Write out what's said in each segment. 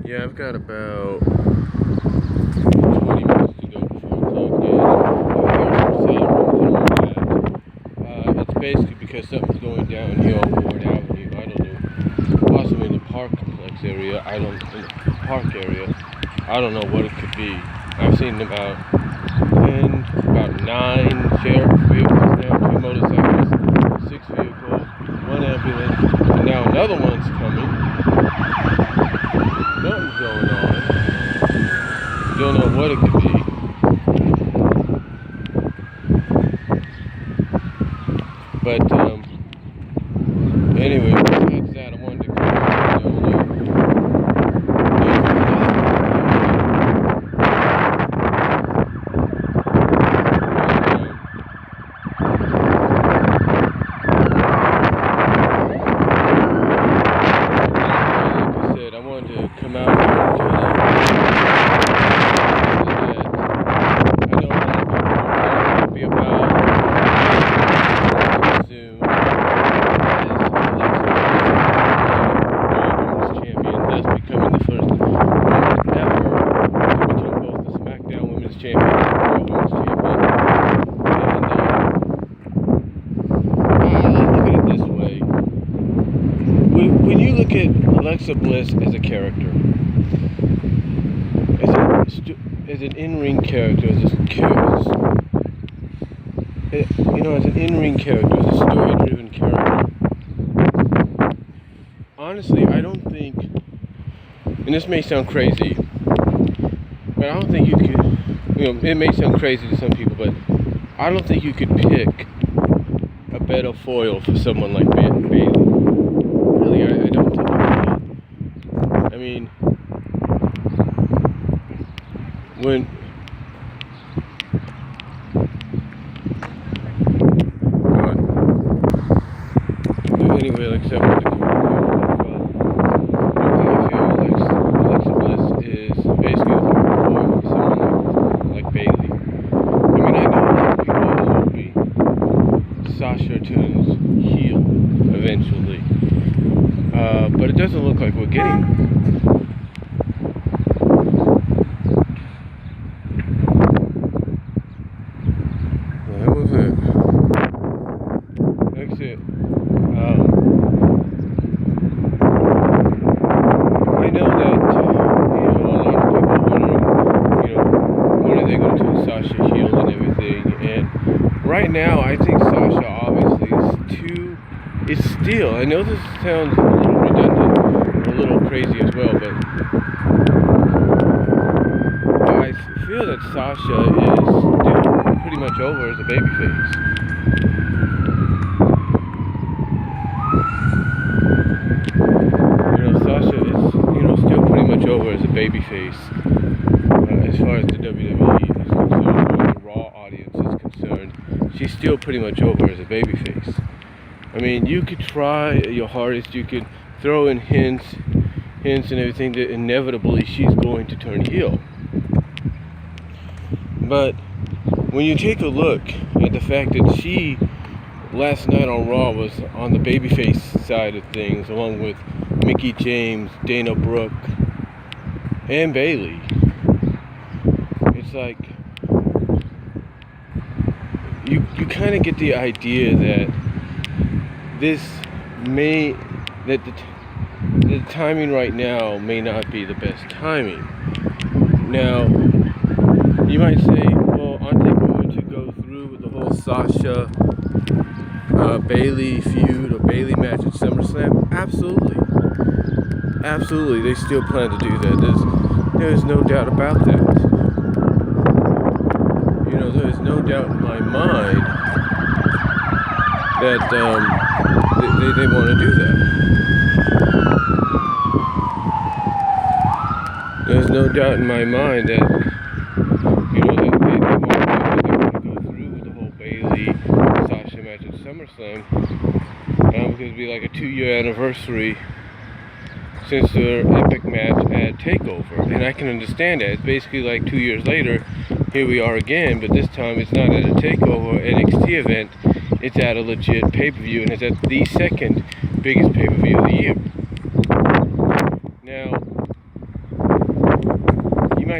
Yeah, I've got about 20 minutes to go before it's all good. It's basically because something's going downhill on Ward Avenue. I don't know. Possibly in the park complex area. In the park area. I don't know what it could be. I've seen about 9 sheriff vehicles now, 2 motorcycles, 6 vehicles, 1 ambulance, and now another one's coming. Something's going on. Don't know what it could be. But anyway, besides that, I wanted to come out Bliss as a character, as an in-ring character, as an in-ring character, as a story-driven character. Honestly, I don't think, and this may sound crazy, but I don't think you could, it may sound crazy to some people, but I don't think you could pick a better foil for someone like Bailey. Really, I don't think. I mean, when anyway, like I said, I feel Alexa Bliss is basically the perfect foil for someone like Bailey. I mean, I know a lot of people are hoping Sasha turns heel eventually, but it doesn't look like we're getting. Right now, I think Sasha obviously is still, I know this sounds a little redundant, or a little crazy as well, but I feel that Sasha is still pretty much over as a babyface. Sasha is, still pretty much over as a babyface, as far as the WWE is concerned, as far as the Raw audience is concerned. She's still pretty much over as a babyface. I mean, you could try your hardest, you could throw in hints and everything that inevitably she's going to turn heel. But when you take a look at the fact that she, last night on Raw, was on the babyface side of things, along with Mickie James, Dana Brooke, and Bailey, it's like, you kind of get the idea that the timing right now may not be the best timing. Now, you might say, well, aren't they going to go through with the whole Sasha Bailey feud or Bailey match at SummerSlam? Absolutely, they still plan to do that. There's no doubt about that. There is no doubt in my mind that they want to do that. There's no doubt in my mind that they want to go through with the whole Bailey Sasha match at SummerSlam, because it'd be like a 2-year anniversary since their epic match at TakeOver, and I can understand that. It's basically like 2 years later. Here we are again, but this time it's not at a TakeOver NXT event, it's at a legit pay-per-view, and it's at the second biggest pay-per-view of the year. Now,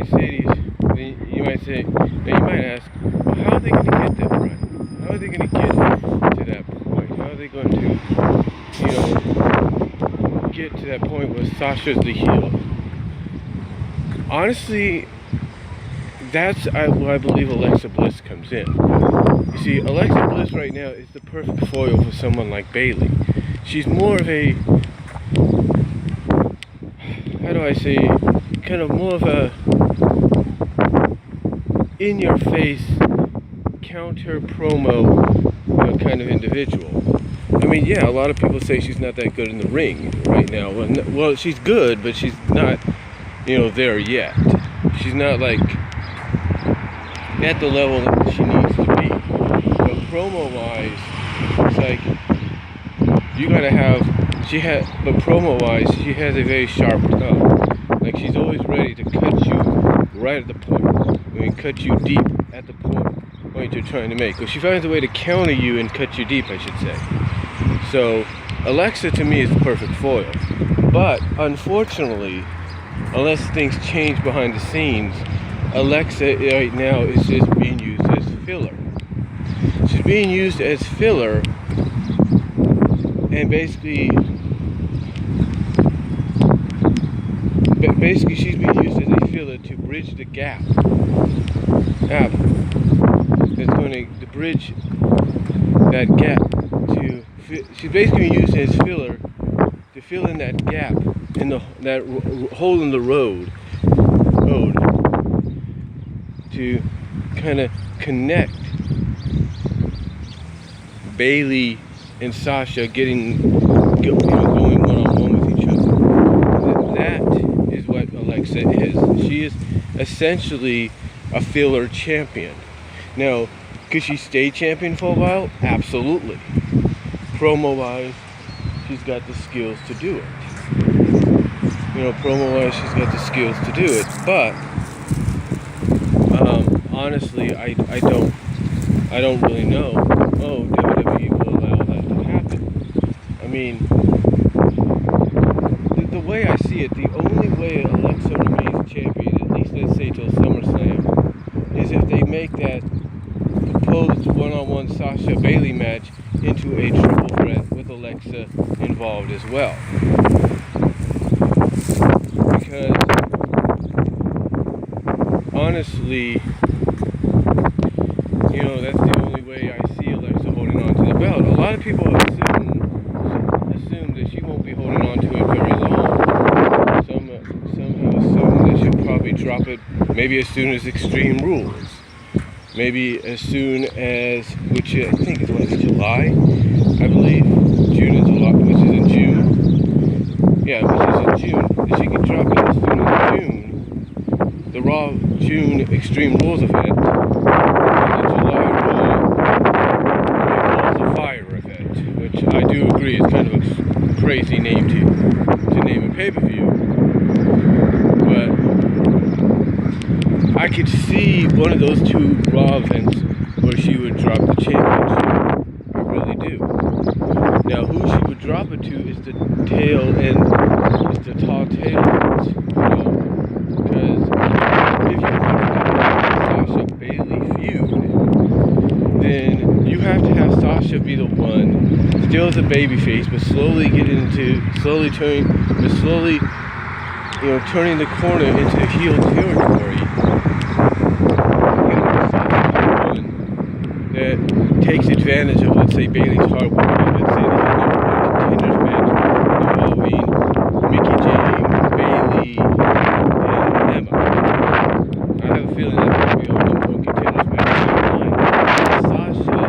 say these, you might say, now you might ask, well, how are they going to get that right? How are they going to get to that point? How are they going to, get to that point where Sasha's the heel? Honestly, that's where I believe Alexa Bliss comes in. You see, Alexa Bliss right now is the perfect foil for someone like Bayley. She's more of a, how do I say, kind of more of a in-your-face counter promo kind of individual. I mean, yeah, a lot of people say she's not that good in the ring right now. Well, she's good, but she's not, there yet. She's not like at the level that she needs to be. But promo-wise, it's like you gotta have. But promo-wise, she has a very sharp tongue. Like she's always ready to cut you right at the point. I mean, cut you deep at the point you're trying to make. Because she finds a way to counter you and cut you deep, I should say. So Alexa to me is the perfect foil. But unfortunately, unless things change behind the scenes, Alexa right now is just being used as filler. She's being used as filler, and basically she's being used as a filler to bridge the gap. It's going to bridge that gap she's basically being used as filler to fill in that gap in that hole in the road to kind of connect Bayley and Sasha going one-on-one with each other. That is what Alexa is. She is essentially a filler champion. Now, could she stay champion for a while? Absolutely. Promo-wise, she's got the skills to do it. Promo-wise, she's got the skills to do it. But honestly, I don't really know. WWE will allow that to happen. I mean, the way I see it, the only way Alexa remains champion, at least let's say till SummerSlam, is if they make that proposed one-on-one Sasha Bayley match into a triple threat with Alexa involved as well. Because honestly, that's the only way I see Alexa holding on to the belt. A lot of people assume that she won't be holding on to it very long. Some have assumed that she'll probably drop it maybe as soon as Extreme Rules. Maybe as soon as, which I think is in July, I believe. June and July, which is in June. Yeah, which is in June. If she can drop it as soon as June, the Raw June Extreme Rules event, and the July Raw Rules of Fire event, which I do agree is kind of a crazy name to name a pay-per-view. But I could see one of those two Raw events where she would drop the championship. I really do. Now, who she would drop it to is the tail end, is the tall tail ends, because if you want to do a Sasha Bayley feud, then you have to have Sasha be the one, still as a babyface, but slowly turning the corner into heel territory. That takes advantage of, let's say, Bayley's hard work. Let's say there's a number one contenders match involving Mickie James, Bayley, and Emma. I have a feeling that might be a number one contenders match. Sasha,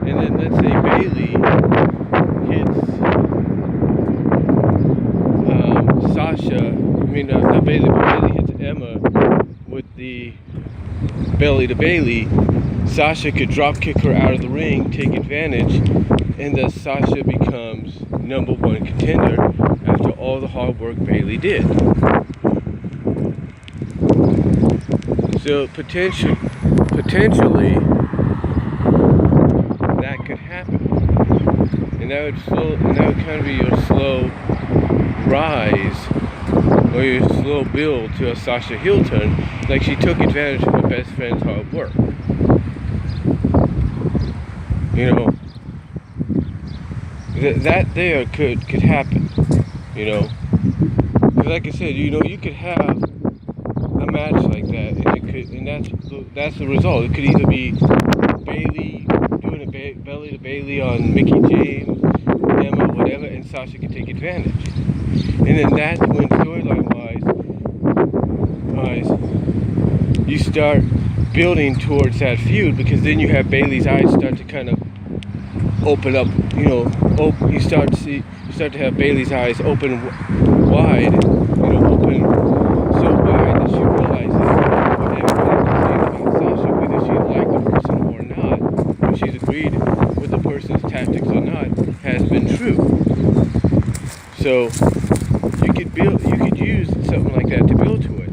and then let's say Bayley hits not Bayley, but Bayley hits Emma with the belly to Bayley. Sasha could drop kick her out of the ring, take advantage, and thus Sasha becomes number one contender after all the hard work Bayley did. So potentially that could happen, and that would kind of be your slow rise. or your slow build to a Sasha heel turn, like she took advantage of her best friend's hard work. You know, that there could happen. You know, because like I said, you know, you could have a match like that, and that's the result. It could either be Bayley doing a belly to Bayley on Mickie James, Emma, whatever, and Sasha can take advantage. And then that's when storyline wise, you start building towards that feud, because then you have Bayley's eyes start to kind of open up. You know, you start to have Bayley's eyes open wide. You know, open so wide that she realizes whatever Sasha, whether she liked the person or not, or she's agreed with the person's tactics or not, has been true. So you could use something like that to build to it.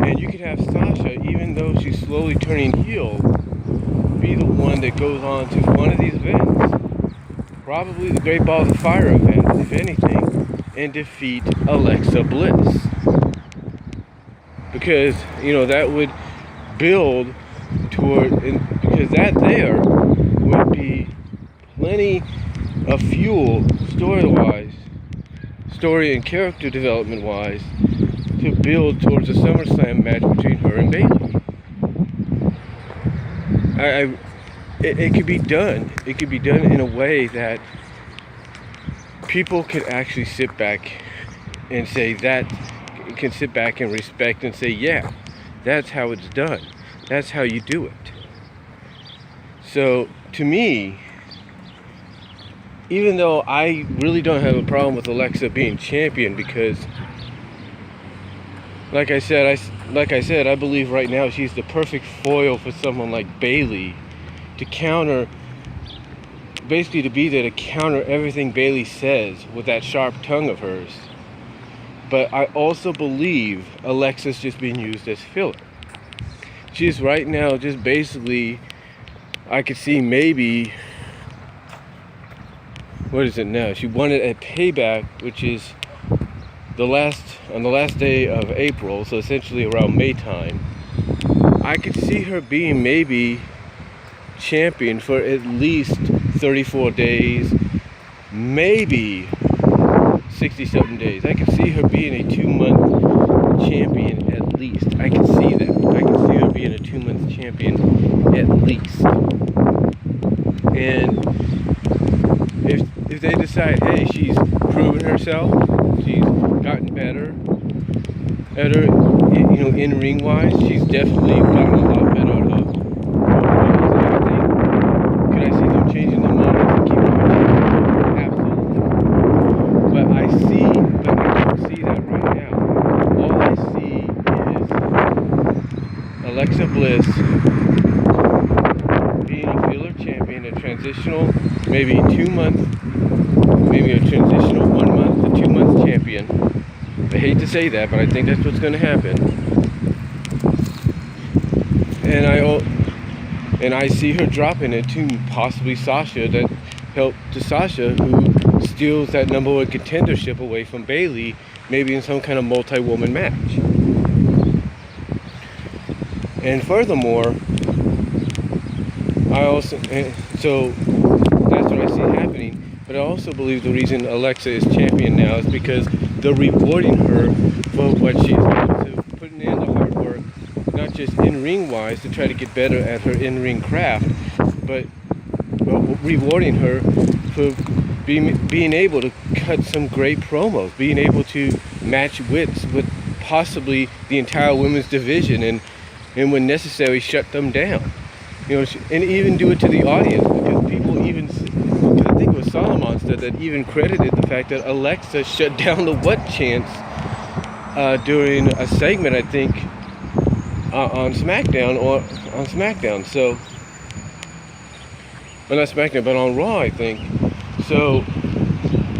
And you could have Sasha, even though she's slowly turning heel, be the one that goes on to one of these events, probably the Great Balls of Fire event, if anything, and defeat Alexa Bliss. Because, you know, that would build toward, because that there would be plenty of fuel story and character development wise, to build towards a SummerSlam match between her and Bayley. It could be done. It could be done in a way that people could actually sit back and say that, can sit back and respect and say, yeah, that's how it's done. That's how you do it. So to me, even though I really don't have a problem with Alexa being champion, because like I said, I believe right now she's the perfect foil for someone like Bayley to counter, basically to be there to counter everything Bayley says with that sharp tongue of hers. But I also believe Alexa's just being used as filler. She's right now just basically, I could see maybe, what is it now? She won it at Payback, which is on the last day of April, so essentially around May time. I could see her being maybe champion for at least 34 days, maybe 60-something days. I could see her being a 2-month champion at least. I can see that. I can see her being a 2-month champion at least. And if they decide, hey, she's proven herself, she's gotten better, you know, in ring wise, she's definitely gotten a lot better at her. Could I see them changing their minds and keeping her champion? Absolutely. But I don't see that right now. All I see is Alexa Bliss being a filler champion, a transitional, maybe a transitional 1 month to 2 month champion. I hate to say that, but I think that's what's going to happen. And I see her dropping it to possibly Sasha, who steals that number one contendership away from Bayley, maybe in some kind of multi-woman match. And furthermore, so that's what I see happening. But I also believe the reason Alexa is champion now is because they're rewarding her for what she's putting in the hard work, not just in-ring wise to try to get better at her in-ring craft, but rewarding her for being able to cut some great promos, being able to match wits with possibly the entire women's division, and when necessary shut them down. You know, and even do it to the audience, because people even, I think it was Solomon that even credited the fact that Alexa shut down the What chants during a segment, I think, on SmackDown. So, well, not SmackDown, but on Raw, I think. So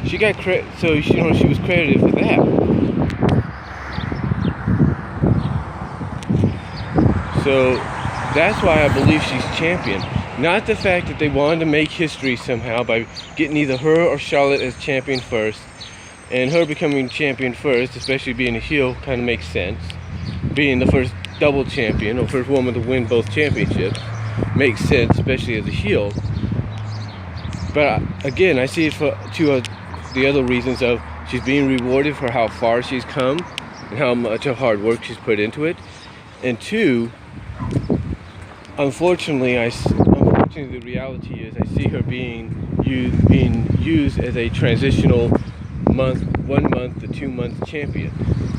she got so she was credited for that. So that's why I believe she's champion. Not the fact that they wanted to make history somehow by getting either her or Charlotte as champion first, And her becoming champion first, especially being a heel, kind of makes sense. Being the first double champion, or first woman to win both championships, makes sense, especially as a heel. But again, I see it for the other reasons of she's being rewarded for how far she's come and how much of hard work she's put into it. And two, unfortunately, the reality is I see her being used as a transitional 1 month to 2 month champion.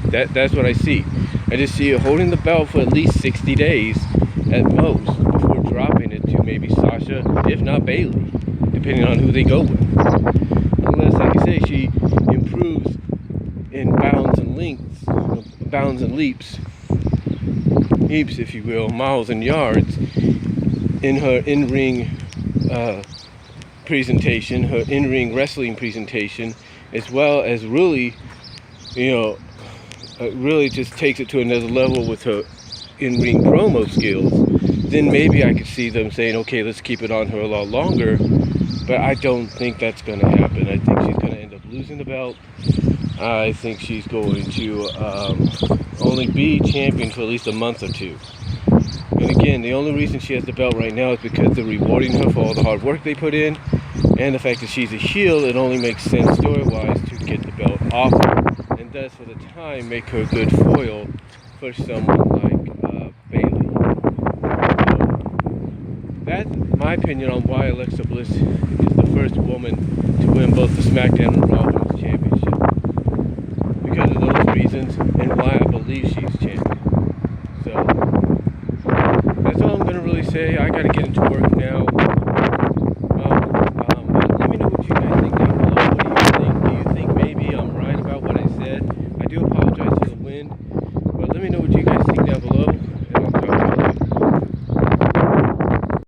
That's what I see. I just see her holding the belt for at least 60 days at most before dropping it to maybe Sasha, if not Bayley, depending on who they go with. Unless, like I say, she improves in bounds and leaps, if you will, miles and yards in her in-ring presentation, her in-ring wrestling presentation, as well as really, really just takes it to another level with her in-ring promo skills, then maybe I could see them saying, okay, let's keep it on her a lot longer. But I don't think that's going to happen. I think she's going to end up losing the belt. I think she's going to only be champion for at least a month or two. And again, the only reason she has the belt right now is because they're rewarding her for all the hard work they put in, and the fact that she's a heel. It only makes sense story-wise to get the belt off her, and thus for the time make her a good foil for someone like Bayley. So that's my opinion on why Alexa Bliss is the first woman to win both the SmackDown and Raw Women's Championship. Because of those reasons, and why I believe she's champion. So that's all I'm going to really say. I got to get into work now. But let me know what you guys think down below. What do you think? Do you think maybe I'm right about what I said? I do apologize for the wind. But let me know what you guys think down below.